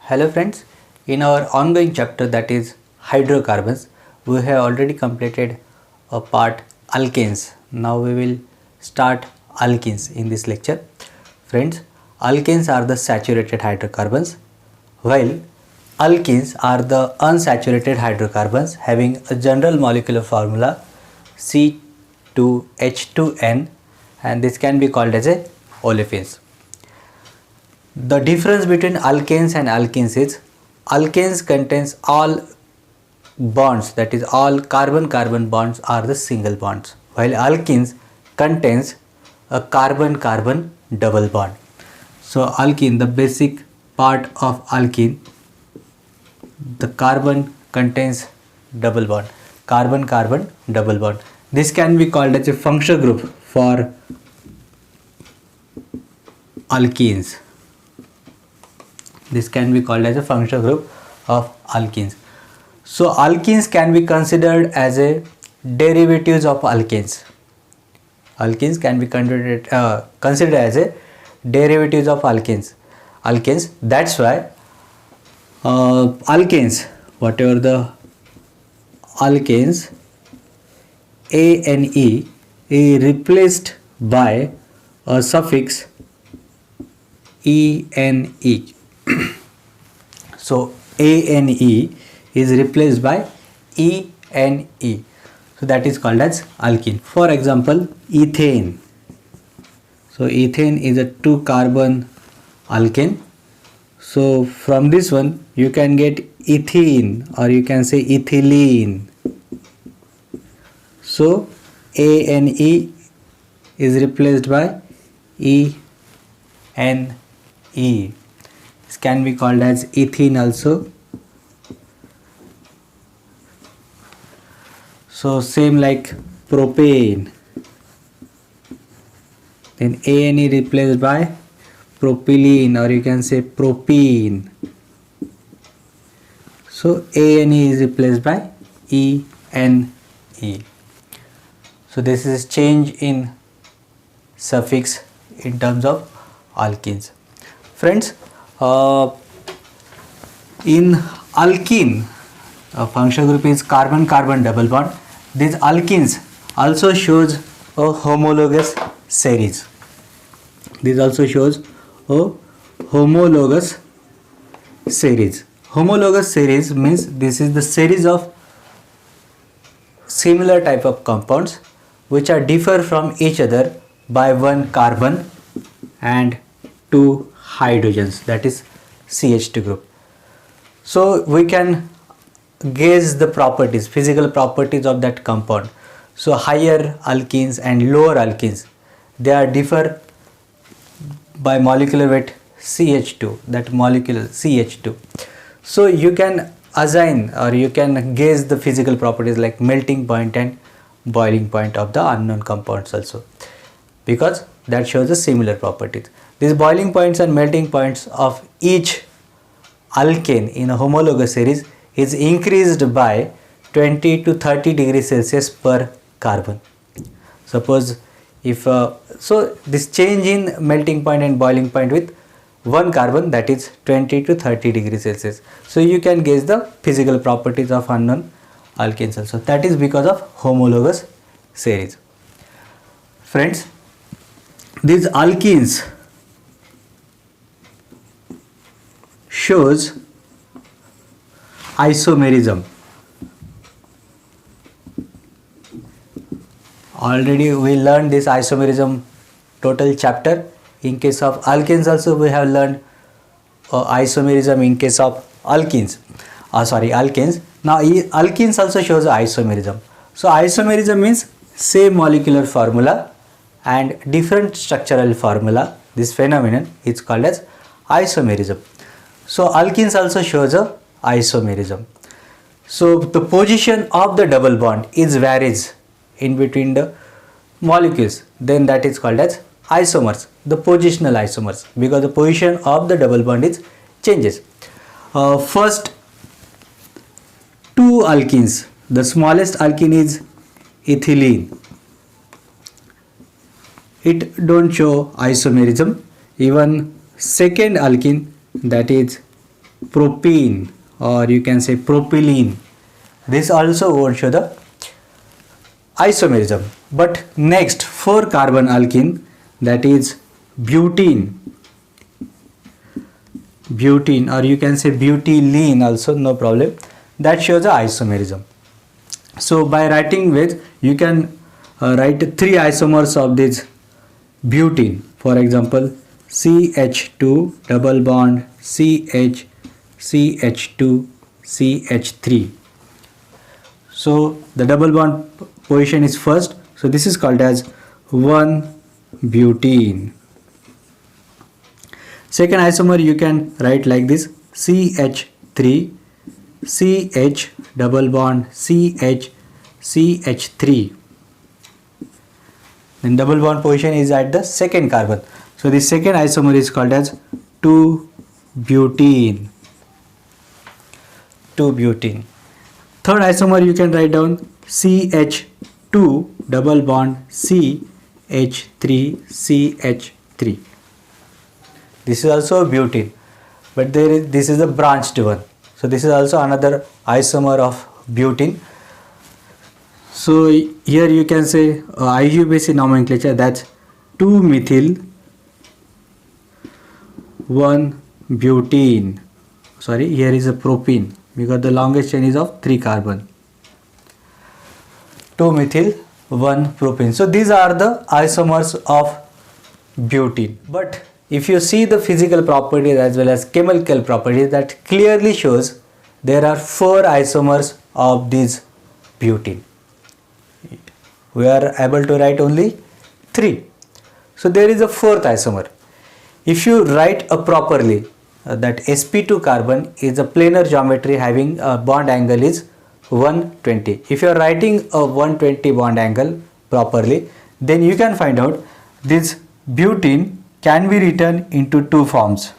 Hello friends, in our ongoing chapter, that is hydrocarbons, we have already completed a part alkanes. Now we will start alkenes in this lecture. Friends, alkanes are the saturated hydrocarbons, while alkenes are the unsaturated hydrocarbons having a general molecular formula C2H2N, and this can be called as a olefins. The difference between alkanes and alkenes is alkanes contains all bonds, that is all carbon-carbon bonds are the single bonds, while alkenes contains a carbon-carbon double bond. So alkene, the basic part of alkene, the carbon contains double bond, carbon-carbon double bond. This can be called as a functional group for alkenes. This can be called as a functional group of alkenes. So alkenes can be considered as a derivatives of alkanes. Alkenes can be considered as a derivatives of alkanes. That's why alkanes, whatever the alkanes, ANE is replaced by a suffix ENE. So ANE is replaced by ENE. So that is called as alkene. For example, ethane. So ethane is a 2-carbon alkane. So from this one you can get ethene, or you can say ethylene. So ANE is replaced by ENE. This can be called as ethene also. So same like propane. Then ANE replaced by propylene, or you can say propene. So ANE is replaced by ENE. So this is change in suffix in terms of alkenes. Friends, in alkene, a functional group is carbon-carbon double bond. These alkenes also shows a homologous series. This also shows a homologous series. Homologous series means this is the series of similar type of compounds which are differ from each other by one carbon and two hydrogens, that is CH2 group. So we can gauge the properties, physical properties of that compound. So higher alkenes and lower alkenes, they are differ by molecular weight CH2, that molecule CH2. So you can assign, or you can gauge the physical properties like melting point and boiling point of the unknown compounds also, because that shows the similar properties. These boiling points and melting points of each alkane in a homologous series is increased by 20 to 30 degrees Celsius per carbon. Suppose if so this change in melting point and boiling point with one carbon, that is 20 to 30 degrees Celsius. So you can gauge the physical properties of unknown alkanes also. That is because of homologous series. Friends, these alkenes shows isomerism. Already we learned this isomerism total chapter. In case of alkenes also we have learned isomerism in case of alkenes. Alkenes. Now alkenes also shows isomerism. So isomerism means same molecular formula and different structural formula. This phenomenon is called as isomerism. So alkenes also shows a isomerism. So the position of the double bond is varies in between the molecules, then that is called as isomers, the positional isomers, because the position of the double bond is changes. First two alkenes, the smallest alkene is ethylene. It don't show isomerism. Even second alkene, that is propene, or you can say propylene. This also won't show the isomerism. But next 4 carbon alkene, that is butene, or you can say butylene also, no problem, that shows the isomerism. So by writing with, you can write 3 isomers of this butene. For example, CH2 double bond CH, CH2, CH3. So the double bond position is first, so this is called as 1-butene. Second isomer you can write like this, CH3, CH double bond CH, CH3. Then double bond position is at the second carbon. So the second isomer is called as 2-butene. 2-butene. Third isomer you can write down CH2 double bond CH3, CH3. This is also butene, but this is a branched one. So this is also another isomer of butene. So here you can say IUPAC nomenclature, that's 2-methyl 1-butene. Sorry, here is a propene because the longest chain is of 3 carbon. 2-methyl 1-propene. So these are the isomers of butene. But if you see the physical properties as well as chemical properties, that clearly shows there are 4 isomers of this butene. We are able to write only 3. So there is a 4th isomer. If you write properly, that sp2 carbon is a planar geometry having a bond angle is 120. If you are writing a 120 bond angle properly, then you can find out this butene can be written into 2 forms.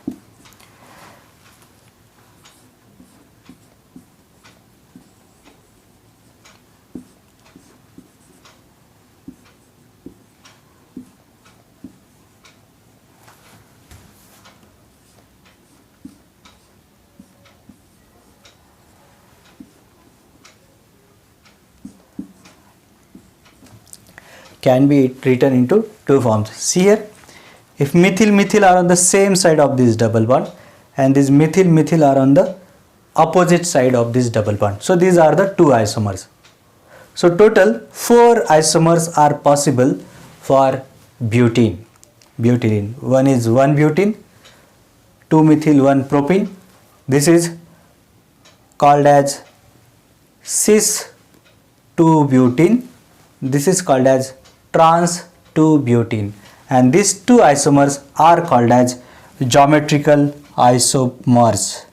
Can be written into 2 forms. See here, if methyl are on the same side of this double bond, and this methyl are on the opposite side of this double bond. So these are the 2 isomers. So total 4 isomers are possible for butene. One is 1-butene, 2-methyl 1-propene. This is called as cis-2-butene. This is called as trans-2-butene. And these 2 isomers are called as geometrical isomers.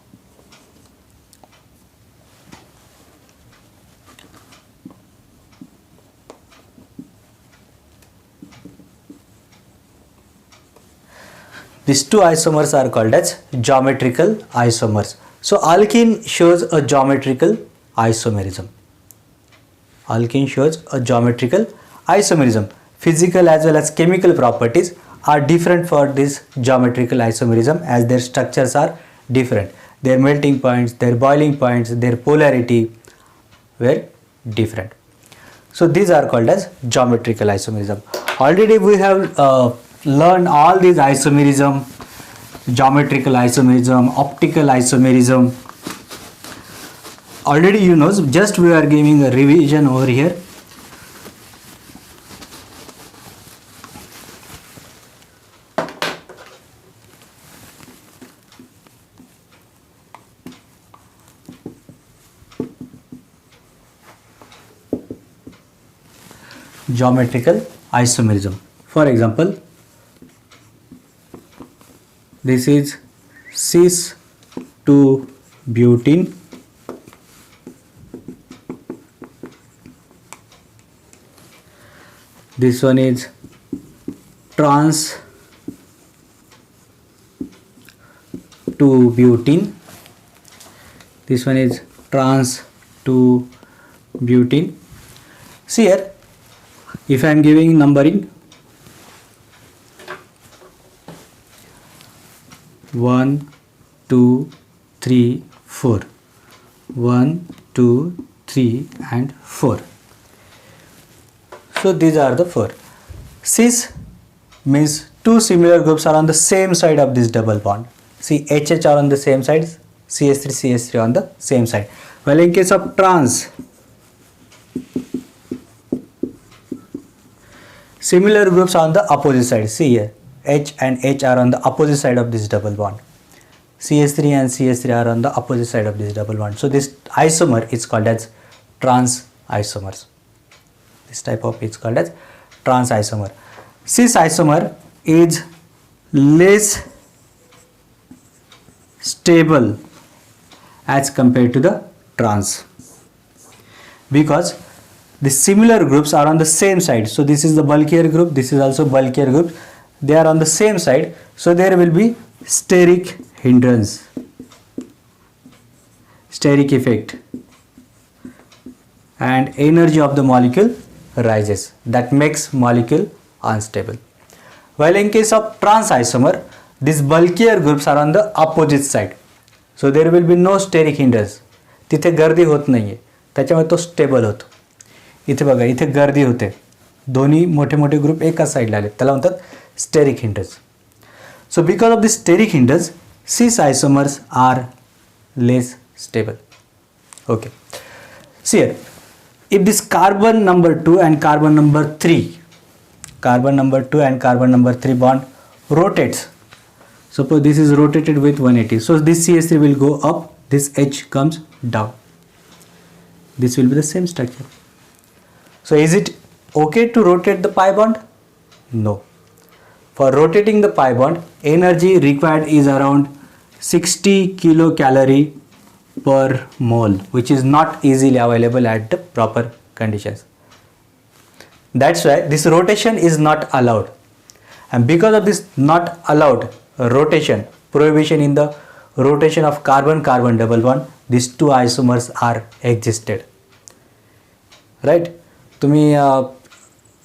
These 2 isomers are called as geometrical isomers. So alkene shows a geometrical isomerism. Alkene shows a geometrical isomerism. Physical as well as chemical properties are different for this geometrical isomerism, as their structures are different. Their melting points, their boiling points, their polarity were different. So these are called as geometrical isomerism. Already we have learned all these isomerism, geometrical isomerism, optical isomerism. Already you know, just we are giving a revision over here. Geometrical isomerism. For example, this is cis-2-butene. This one is trans-2-butene. This one is trans-2-butene. See here, if I am giving numbering 1, 2, 3, 4. 1, 2, 3 and 4. So these are the 4. Cis means two similar groups are on the same side of this double bond. See, HH are on the same side, CH3, CH3 on the same side. Well, in case of trans, similar groups are on the opposite side. See here, H and H are on the opposite side of this double bond. CH3 and CH3 are on the opposite side of this double bond. So this isomer is called as trans isomers. This type of is called as trans isomer. Cis isomer is less stable as compared to the trans, because the similar groups are on the same side. So this is the bulkier group, this is also bulkier group. They are on the same side, so there will be steric hindrance, steric effect, and energy of the molecule rises. That makes molecule unstable. While in case of trans isomer, these bulkier groups are on the opposite side, so there will be no steric hindrance. तिथे गर्दी होत नाहीये, त्याच्यामुळे तो stable होतो. इथे बघा, इथे गर्दी होते, दोन्ही मोठे मोठे ग्रुप एकाच साईडला आले, त्याला म्हणतात steric hindrance. So because of this steric hindrance, cis isomers are less stable. Okay. See here, if this carbon number 2 and carbon number 3 bond rotates, suppose this is rotated with 180, so this CH3 will go up, this H comes down. This will be the same structure. So is it okay to rotate the pi bond? No. For rotating the pi bond, energy required is around 60 kilocalorie per mole, which is not easily available at the proper conditions. That's why this rotation is not allowed. And because of this not allowed rotation, prohibition in the rotation of carbon-carbon double bond, these two isomers are existed. Right? तुम्ही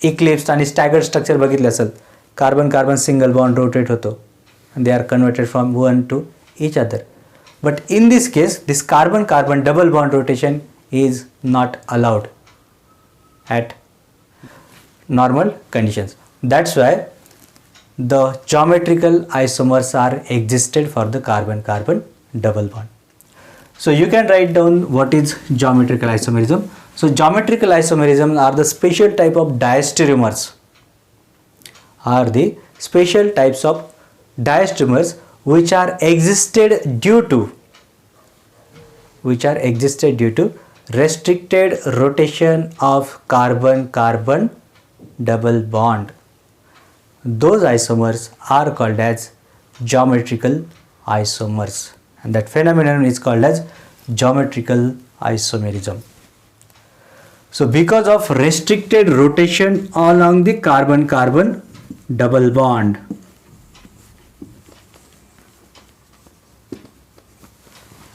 Eclipse आणि staggered structure बघितले असेल, carbon carbon single bond rotate होतो and they are converted from one to each other. But in this case, this carbon carbon double bond rotation is not allowed at normal conditions. That's why the geometrical isomers are existed for the carbon carbon double bond. So you can write down what is geometrical isomerism. So geometrical isomerism are the special type of diastereomers, are the special types of diastereomers which are existed due to restricted rotation of carbon carbon double bond. Those isomers are called as geometrical isomers, and that phenomenon is called as geometrical isomerism. So because of restricted rotation along the carbon carbon double bond,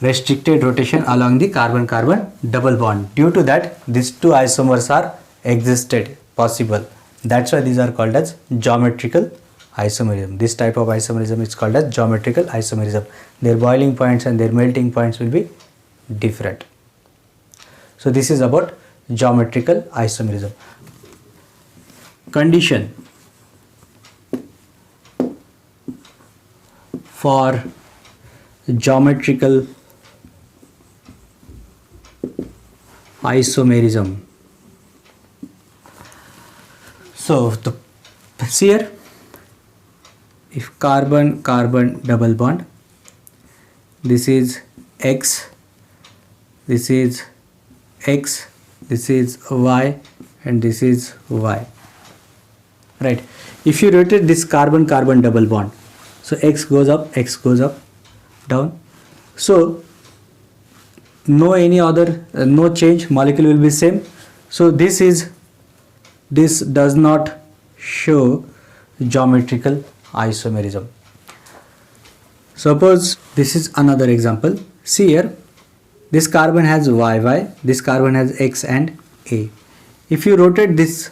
restricted rotation along the carbon carbon double bond, due to that these two isomers are existed possible. That's why these are called as geometrical isomerism. This type of isomerism is called as geometrical isomerism. Their boiling points and their melting points will be different. So this is about geometrical isomerism. Condition for geometrical isomerism. So see here, if carbon carbon double bond, this is X, this is X, this is Y, and this is Y, right? If you rotate this carbon carbon double bond, so X goes up, X goes up, down, so no any other no change, molecule will be same. So this does not show geometrical isomerism. Suppose this is another example. See here, this carbon has YY, this carbon has X and A. If you rotate this,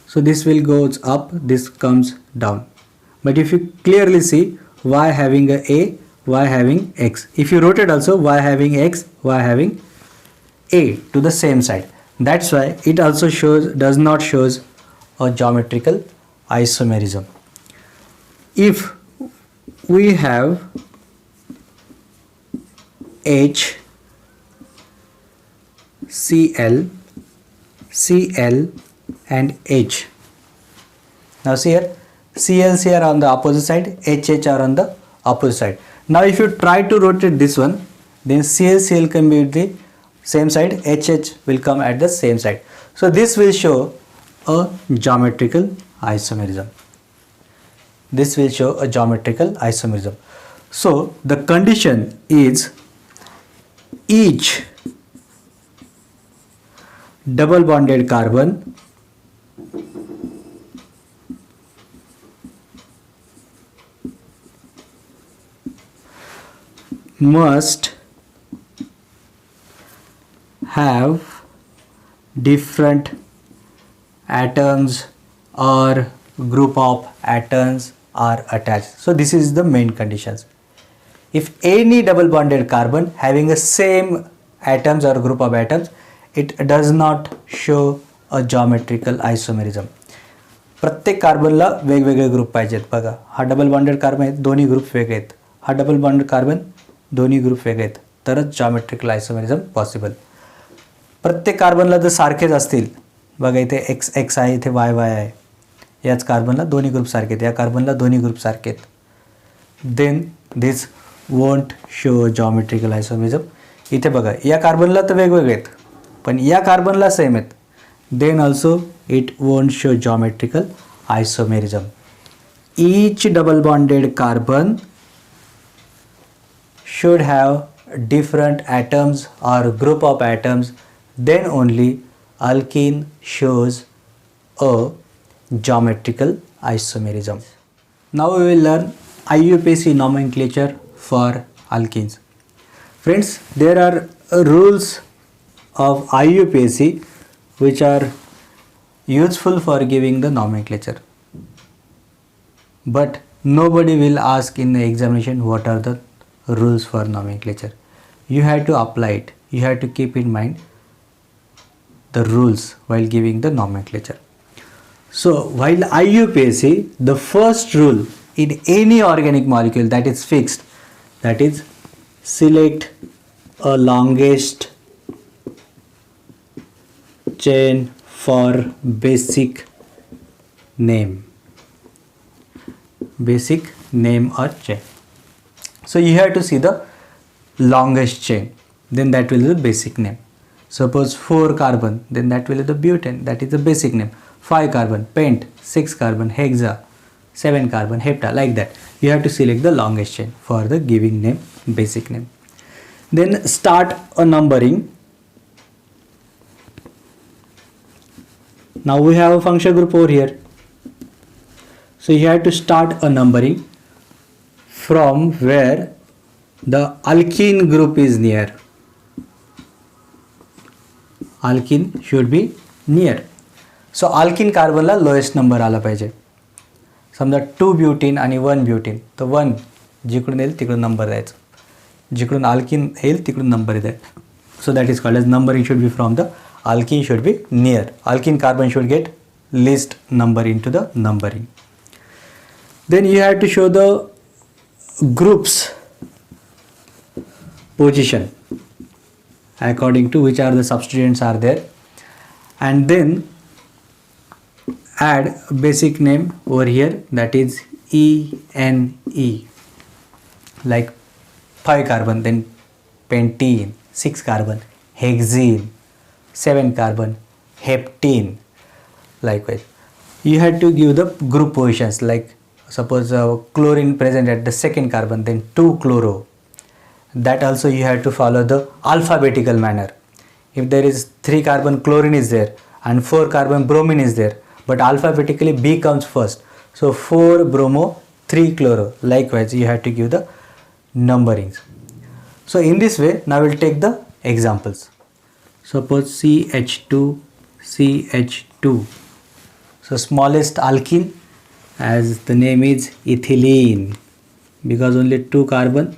so this will goes up, this comes down. But if you clearly see Y having a A, y having x. If you rotate also, y having x, y having a to the same side. That's why it also does not shows a geometrical isomerism. If we have H, Cl, Cl and H. Now see here, CL are on the opposite side, HH are on the opposite side. Now if you try to rotate this one, then CL can be the same side, HH will come at the same side. So this will show a geometrical isomerism. This will show a geometrical isomerism. So the condition is each double bonded carbon must have different atoms or group of atoms are attached. So this is the main conditions. If any double bonded carbon having a same atoms or group of atoms, it does not show a geometrical isomerism. प्रत्येक कार्बनला वेगवेगळे group पाहिजेत. बघा, हा double bonded carbon आहे, दोन्ही group वेगळे आहेत. हा डबल बॉन्डेड कार्बन, दोन्ही ग्रुप वेगळे आहेत, तरच geometrical isomerism पॉसिबल. प्रत्येक कार्बनला जर सारखेच असतील, बघा इथे एक्स एक्स आहे, इथे वाय वाय आहे, याच कार्बनला दोन्ही ग्रुप सारखे आहेत, या कार्बनला दोन्ही ग्रुप सारखे आहेत, then this won't show geometrical isomerism. इथे बघा, या कार्बनला तर वेगवेगळे आहेत, पण या कार्बनला सेम आहेत, then also it won't show geometrical isomerism. Each double bonded carbon should have different atoms or group of atoms, then only alkene shows a geometrical isomerism. Now we will learn IUPAC nomenclature for alkenes. Friends, there are rules of IUPAC which are useful for giving the nomenclature, but nobody will ask in the examination what are the rules for nomenclature. You have to apply it, you have to keep in mind the rules while giving the nomenclature. So while IUPAC, the first rule in any organic molecule that is fixed, that is select a longest chain for basic name or chain. So you have to see the longest chain, then that will be the basic name. Suppose 4 carbon, then that will be the butane, that is the basic name. 5 carbon, pent. 6 carbon, hexa. 7 carbon, hepta, like that. You have to select the longest chain for the giving name, basic name. Then start a numbering. Now we have a functional group over here. So you have to start a numbering from where the alkene group is near. Alkene should be near. So alkene carbon La lowest number आला पाहिजे. समजा 2 butene आणि 1 butene, तर 1 जिकडून येईल तिकडून number द्यायचा, जिकडून alkene येईल तिकडून नंबर द्यायचा. So that is called as numbering should be from the alkene should be near. Alkene carbon should get least number into the numbering. Then you have to show the groups position according to which are the substituents are there, and then add basic name over here, that is ENE, like 5 carbon, then pentene, 6 carbon, hexene, 7 carbon, heptene. Likewise, you had to give the group positions, like suppose chlorine present at the second carbon, then 2 chloro. That also you have to follow the alphabetical manner. If there is 3 carbon chlorine is there and 4 carbon bromine is there, but alphabetically B comes first, so 4 bromo, 3 chloro. Likewise, you have to give the numberings. So in this way, now we'll take the examples. Suppose CH2, CH2. So smallest alkene, as the name is ethylene, because only 2 carbon,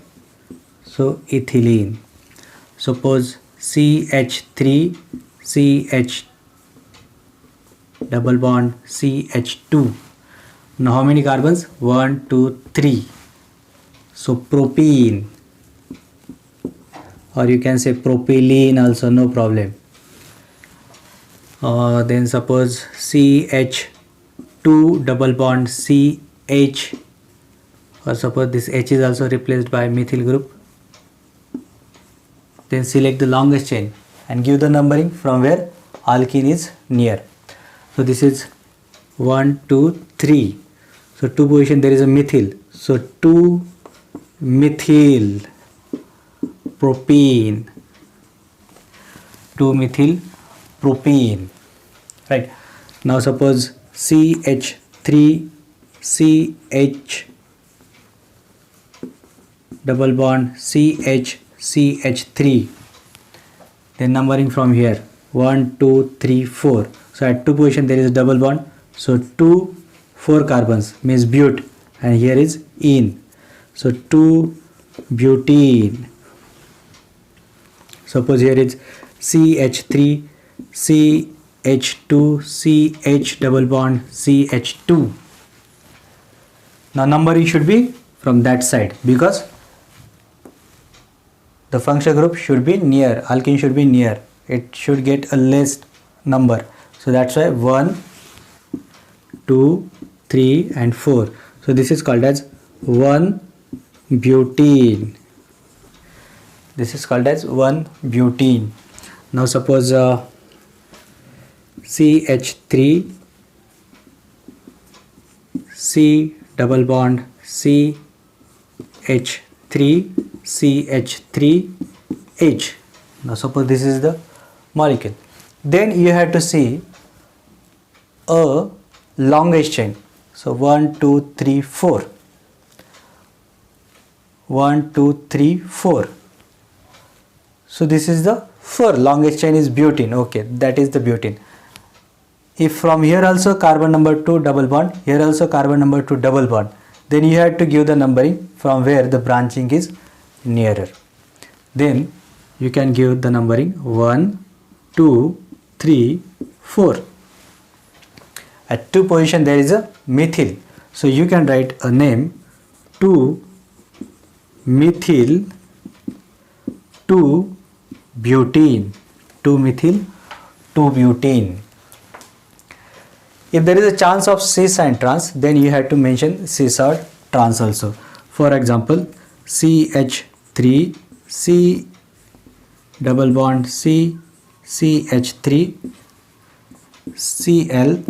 So ethylene. Suppose CH3 CH double bond CH2. Now how many carbons? 1 2 3. So propene, or you can say propylene also, no problem. Then suppose CH2 double bond CH, or suppose this H is also replaced by methyl group. Then select the longest chain and give the numbering from where alkene is near. So this is 1 2 3. So 2 position there is a methyl, so 2 methyl propene, 2 methyl propene, right? Now suppose CH3 CH double bond CH3, then numbering from here 1 2 3 4. So at 2 position there is a double bond, so 2 4 carbons means but, and here is ene, so 2 butene. Suppose here is CH3 CH2 CH double bond CH2. Now numbering should be from that side, because the functional group should be near, alkene should be near, it should get a less number. So that's why 1 2 3 and 4. So this is called as 1 butene. This is called as 1 butene. Now suppose CH3 C double bond CH3 CH3H. Now suppose this is the molecule. Then you have to see a longest chain. So 1 2 3 4. 1 2 3 4. So this is the 4 longest chain is butene. Okay, that is the butene. If from here also carbon number 2 double bond, here also carbon number 2 double bond, then you have to give the numbering from where the branching is nearer. Then you can give the numbering 1 2 3 4. At 2 position there is a methyl, so you can write a name 2 methyl 2 butene, 2 methyl 2 butene. If there is a chance of cis and trans, then you have to mention cis or trans also. For example, CH3 C double bond C CH3 Cl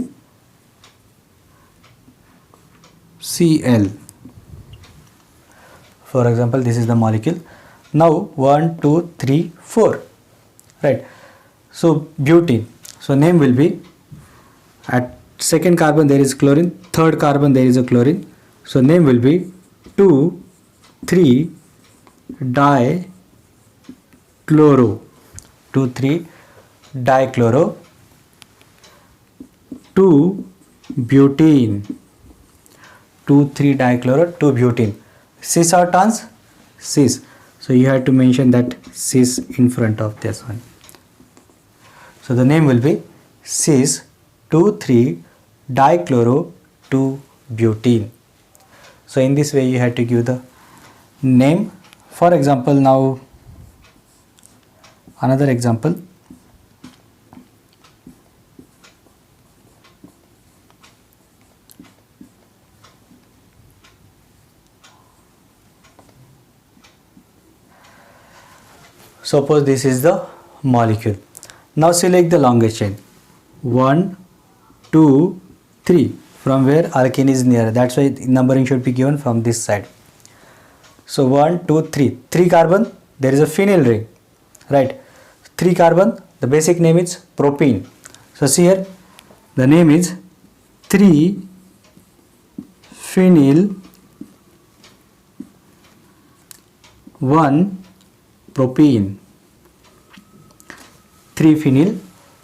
Cl. For example, this is the molecule. Now 1 2 3 4, right? So butene, so name will be, at second carbon there is chlorine, third carbon there is a chlorine, so name will be 2 3 dichloro, 2 3 dichloro 2 butene, 2 3 dichloro 2 butene. Cis or trans? Cis. So you have to mention that cis in front of this one. So the name will be cis 2 3 dichloro 2 butene. So in this way you have to give the name. For example, now another example. Suppose this is the molecule. Now select the longest chain. 1 2 3, from where alkene is near, that's why numbering should be given from this side. So 1 2 3, 3 carbon there is a phenyl ring, right? 3 carbon, the basic name is propene. So see here the name is 3 phenyl 1 propene, 3 phenyl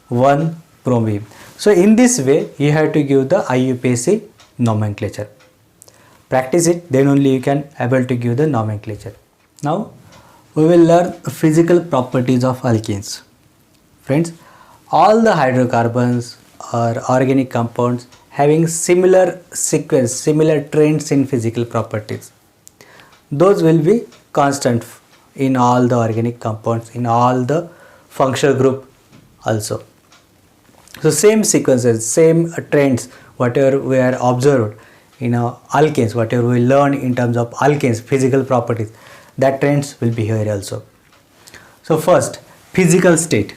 1 bromine. So in this way you have to give the IUPAC nomenclature. Practice it, then only you can able to give the nomenclature. Now we will learn physical properties of alkenes. Friends, all the hydrocarbons or organic compounds having similar sequence, similar trends in physical properties. Those will be constant in all the organic compounds, in all the functional group also. So same sequences, same trends, whatever we are observed in alkanes, whatever we learn in terms of alkanes, physical properties, that trends will be here also. So first, physical state.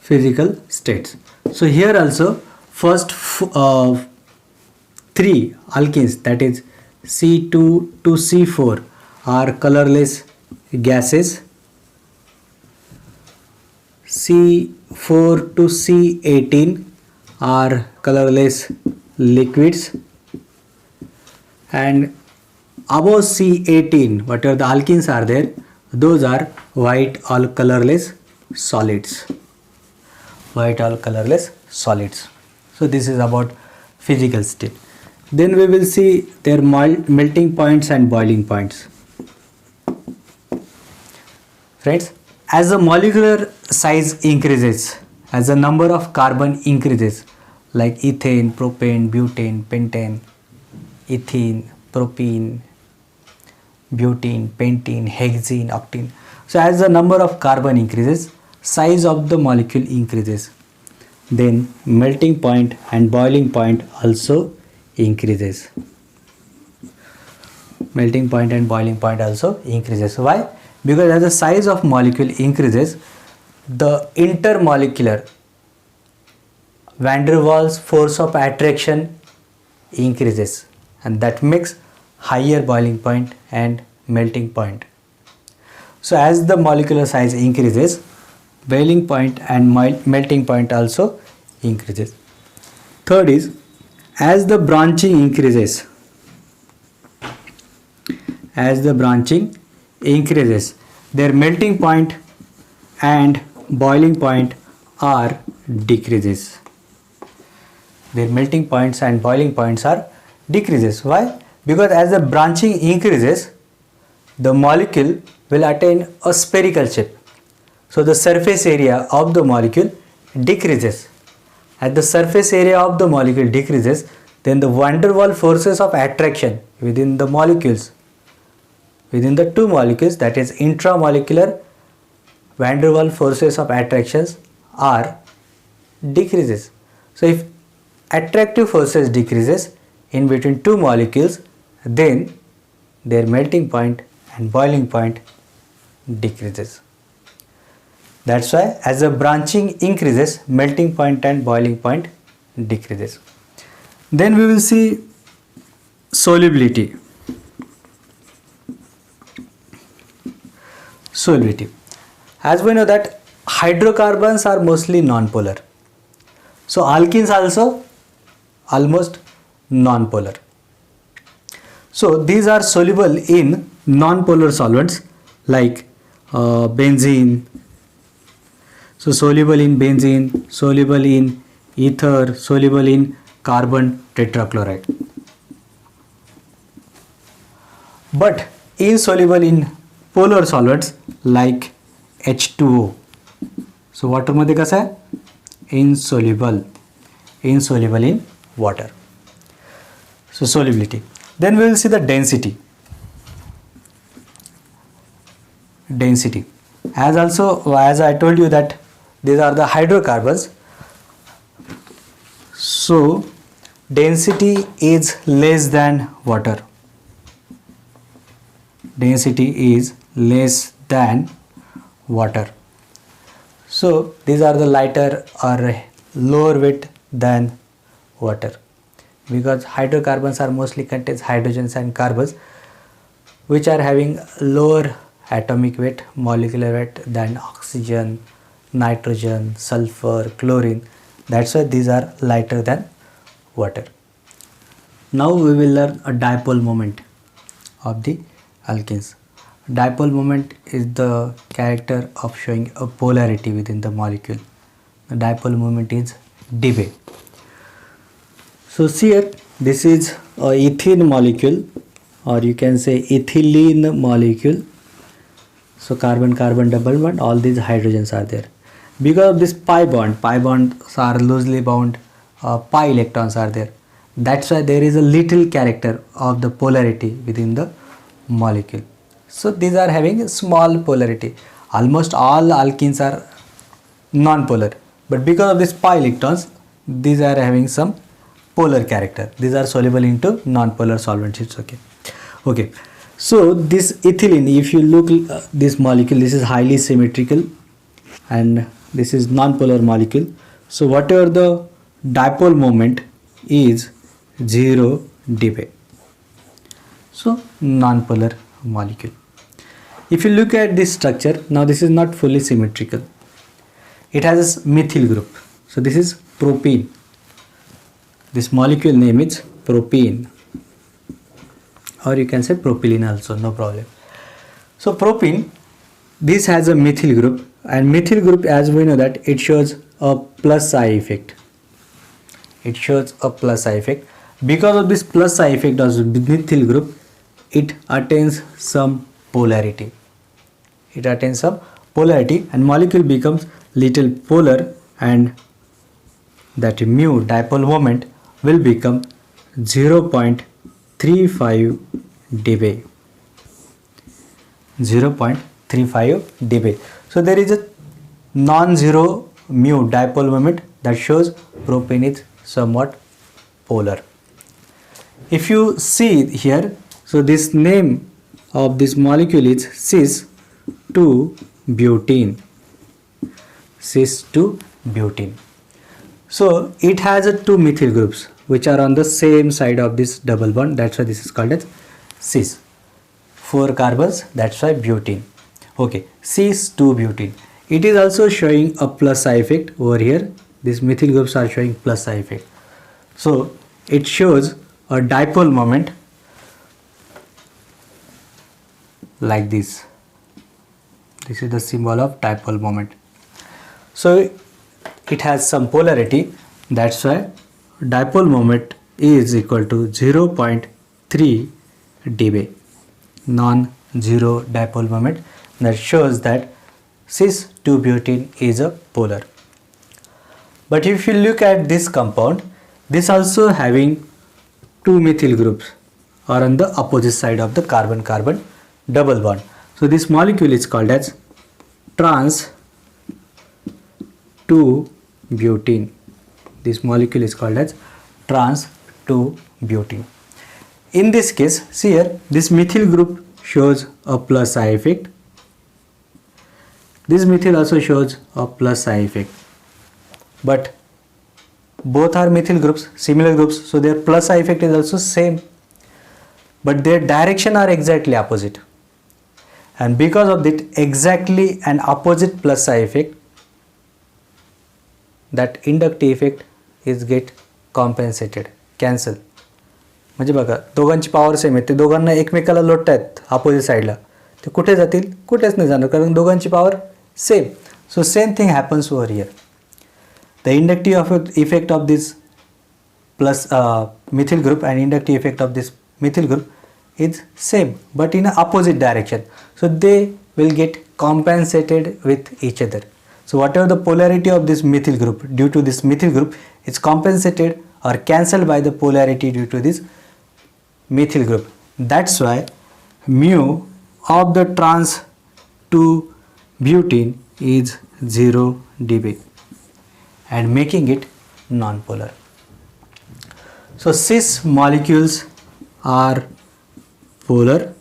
Physical states. So here also first three alkenes, that is C2 to C4, are colorless gases. C4 to C18 are colorless liquids, and above C18 whatever the alkenes are there, those are white or colorless solids. White or colorless solids. So this is about physical state. Then we will see their melting points and boiling points. Friends, as the molecular size increases, as the number of carbon increases, like ethane, propane, butane, pentane, ethene, propene, butene, pentene, hexene, octene. So as the number of carbon increases, size of the molecule increases. Then melting point and boiling point also increases. Melting point and boiling point also increases. Why? Because as the size of molecule increases, the intermolecular van der Waals force of attraction increases, and that makes higher boiling point and melting point. So as the molecular size increases, boiling point and melting point also increases. Third is, as the branching increases, their melting point and boiling point are decreases. Their melting points and boiling points are decreases. Why? Because as the branching increases, the molecule will attain a spherical shape. So the surface area of the molecule decreases. As the surface area of the molecule decreases, then the van der Waals forces of attraction within the molecules, within the two molecules, that is intramolecular van der Waals forces of attractions are decreases. So if attractive forces decreases in between two molecules, then their melting point and boiling point decreases. That's why as the branching increases, melting point and boiling point decreases. Then we will see solubility. Solubility. As we know that hydrocarbons are mostly non-polar. So alkenes also almost non-polar. So these are soluble in non-polar solvents like benzene. So soluble in benzene, soluble in ether, soluble in carbon tetrachloride. But insoluble in polar solvents like H2O. So water मध्ये कसा आहे? Insoluble in water. So solubility. Then we will see the density. As I told you that these are the hydrocarbons. So density is less than water. Density is less than water. So these are the lighter or lower weight than water, because hydrocarbons are mostly contains hydrogens and carbons which are having lower atomic weight, molecular weight than oxygen, nitrogen, sulfur, chlorine. That's why these are lighter than water. Now we will learn a dipole moment of the alkenes. Dipole moment is the character of showing a polarity within the molecule. The dipole moment is dipole. So see here, this is a ethene molecule, or you can say ethylene molecule. So carbon carbon double bond, all these hydrogens are there. Because of this pi bonds are loosely bound, pi electrons are there. That's why there is a little character of the polarity within the molecule. So these are having a small polarity. Almost all alkenes are non-polar, but because of this pi electrons, these are having some polar character. These are soluble into non-polar solvents. It's okay. So this ethylene, if you look this molecule, this is highly symmetrical and this is non-polar molecule. So whatever the dipole moment is 0 dB. So non-polar molecule. If you look at this structure, now this is not fully symmetrical. It has a methyl group. So this is propene. This molecule name is propene, or you can say propylene also, no problem. So propene, this has a methyl group, and methyl group, as we know that it shows a plus I effect. It shows a plus I effect. Because of this plus I effect of the methyl group, it attains some polarity. It attains some polarity and molecule becomes little polar, and that mu dipole moment will become 0.35 dB. 0.35 dB. So there is a non-zero mu dipole moment that shows propane is somewhat polar. If you see here, so this name of this molecule is cis-2-butene. Cis-2-butene. So it has a two methyl groups which are on the same side of this double bond. That's why this is called as cis. 4 carbons, that's why butene. Okay, cis-2-butene. It is also showing a plus I effect over here. These methyl groups are showing plus I effect. So it shows a dipole moment like this. This is the symbol of dipole moment. So it has some polarity. That's why dipole moment is equal to 0.3 dB. Non-zero dipole moment. That shows that cis-2-butene is a polar. But if you look at this compound, this also having two methyl groups are on the opposite side of the carbon-carbon double bond. So this molecule is called as trans-2-butene. This molecule is called as trans-2-butene. In this case, see here, this methyl group shows a plus I effect. This methyl also shows a plus I effect. But both are methyl groups, similar groups, so their plus I effect is also same. But their direction are exactly opposite. And because of that exactly an opposite plus I effect, that inductive effect is get compensated, cancel. म्हणजे बघा दोघांची power same आहे, ते दोघांना एकमेकाला लोटतायत opposite साइडला, ते कुठे जातील? कुठेच नाही जाणार, कारण दोघांची power same. So same thing happens over here. The inductive effect of this plus methyl group and inductive effect of this methyl group is same but in a opposite direction. So they will get compensated with each other. So whatever the polarity of this methyl group due to this methyl group is compensated or cancelled by the polarity due to this methyl group. That's why mu of the trans 2 butene is 0 dB and making it non-polar. So cis molecules are polar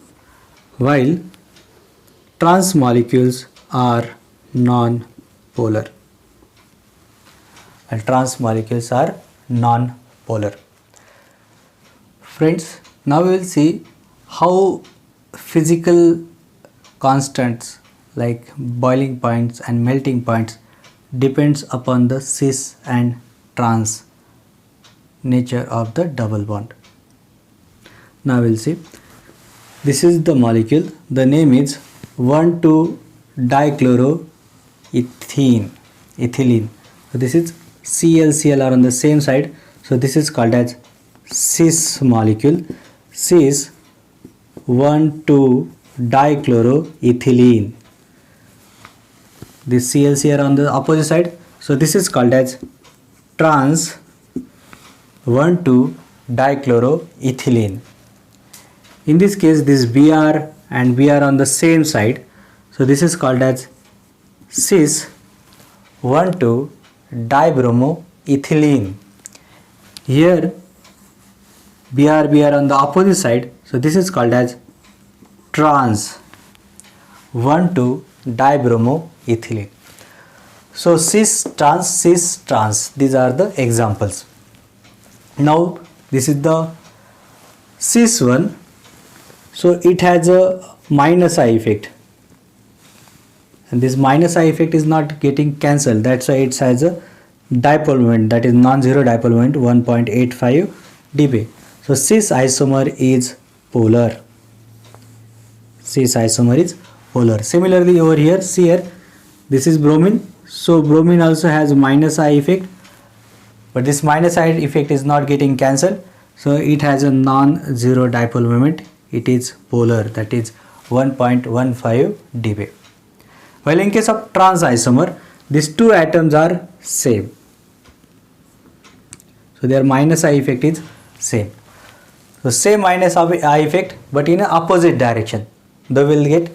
while trans molecules are non-polar. And trans molecules are non-polar. Friends, now we will see how physical constants like boiling points and melting points depends upon the cis and trans nature of the double bond. Now we will see. This is the molecule. The name is 1,2-dichloroethylene. So this is Cl are on the same side. So this is called as cis molecule, cis 1,2-dichloroethylene. This Cl here on the opposite side, so this is called as trans 1,2-dichloroethylene. In this case, this Br and Br on the same side, so this is called as cis 1,2-dibromoethylene. Here Br on the opposite side, so this is called as trans 1,2-dibromoethylene. So cis trans, these are the examples. Now this is the cis one, so it has a minus I effect, and this minus I effect is not getting cancelled, that's why it has a dipole moment, that is non-zero dipole moment 1.85 dB. So cis isomer is polar. Cis isomer is polar. Similarly over here, see here, this is bromine, so bromine also has minus I effect, but this minus I effect is not getting cancelled, so it has a non-zero dipole moment, it is polar, that is 1.15 dB. While in case of trans isomer, these two atoms are same, so their minus I effect is same. So same minus I effect, but in an opposite direction, they will get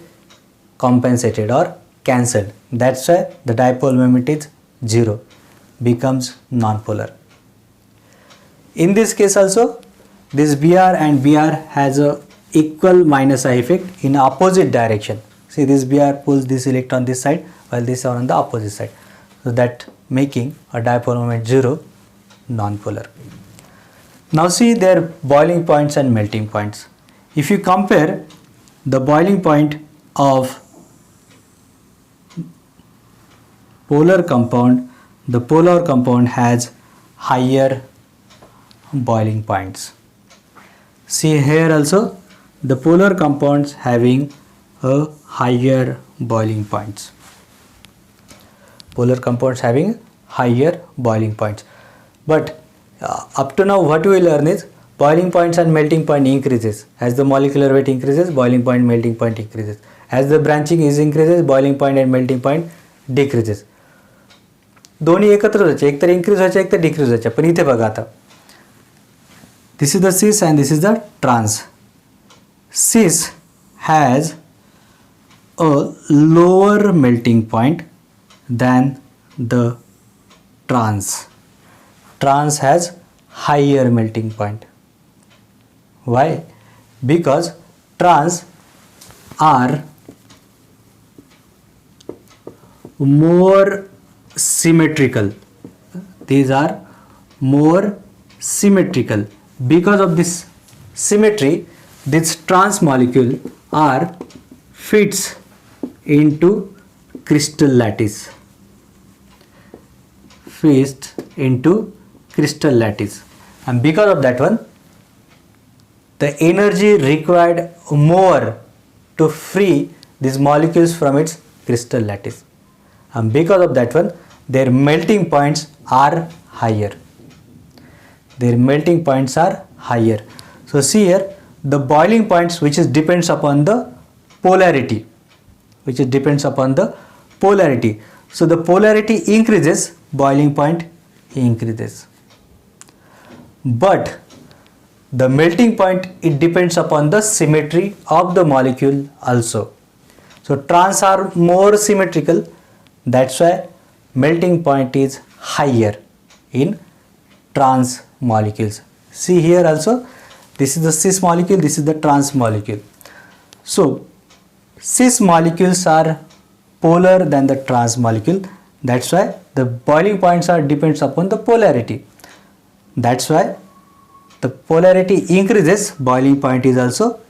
compensated or cancelled. That's why the dipole moment is 0, becomes non-polar. In this case also, this Br and Br has a equal minus I effect in opposite direction. See, this Br pulls this electron this side, while this are on the opposite side. So that making a dipole moment 0, non-polar. Now see their boiling points and melting points. If you compare the boiling point of polar compound, the polar compound has higher boiling points. See here also, the polar compounds having a higher boiling points. Polar compounds having higher boiling points. But up to now what we learn is boiling points and melting point increases. As the molecular weight increases, boiling point, melting point increases. As the branching is increases, boiling point and melting point decreases. दोन्ही एकत्र व्हायचे, एक तर increase व्हायचे, एक तर decrease व्हायचे. पण इथे बघा आता, this is the cis and this is the trans. Cis has a lower melting point than the trans. Trans has higher melting point. Why? Because trans are more symmetrical. These are more symmetrical. Because of this symmetry, this trans molecule are fits into crystal lattice. Fits into crystal lattice, and because of that one, the energy required more to free these molecules from its crystal lattice, and because of that one, their melting points are higher. Their melting points are higher. So see here, the boiling points which is depends upon the polarity, which is depends upon the polarity. So the polarity increases, boiling point increases. But the melting point, it depends upon the symmetry of the molecule also. So trans are more symmetrical, that's why melting point is higher in trans molecules. See here also, this is the cis molecule, this is the trans molecule. So cis molecules are polar than the trans molecule, that's why the boiling points are depends upon the polarity. That's why the polarity increases, boiling point is also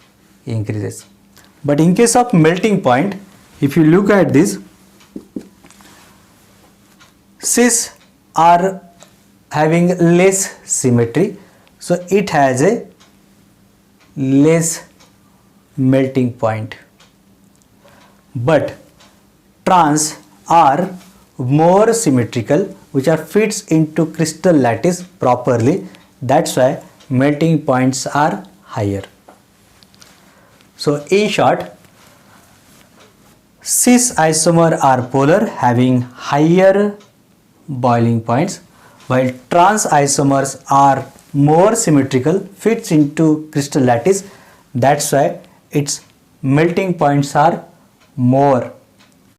increases. But in case of melting point, if you look at this, cis are having less symmetry, so it has a less melting point. But trans are more symmetrical, which are fits into crystal lattice properly, that's why melting points are higher. So in short, cis isomer are polar having higher boiling points, while trans isomers are more symmetrical, fits into crystal lattice. That's why its melting points are more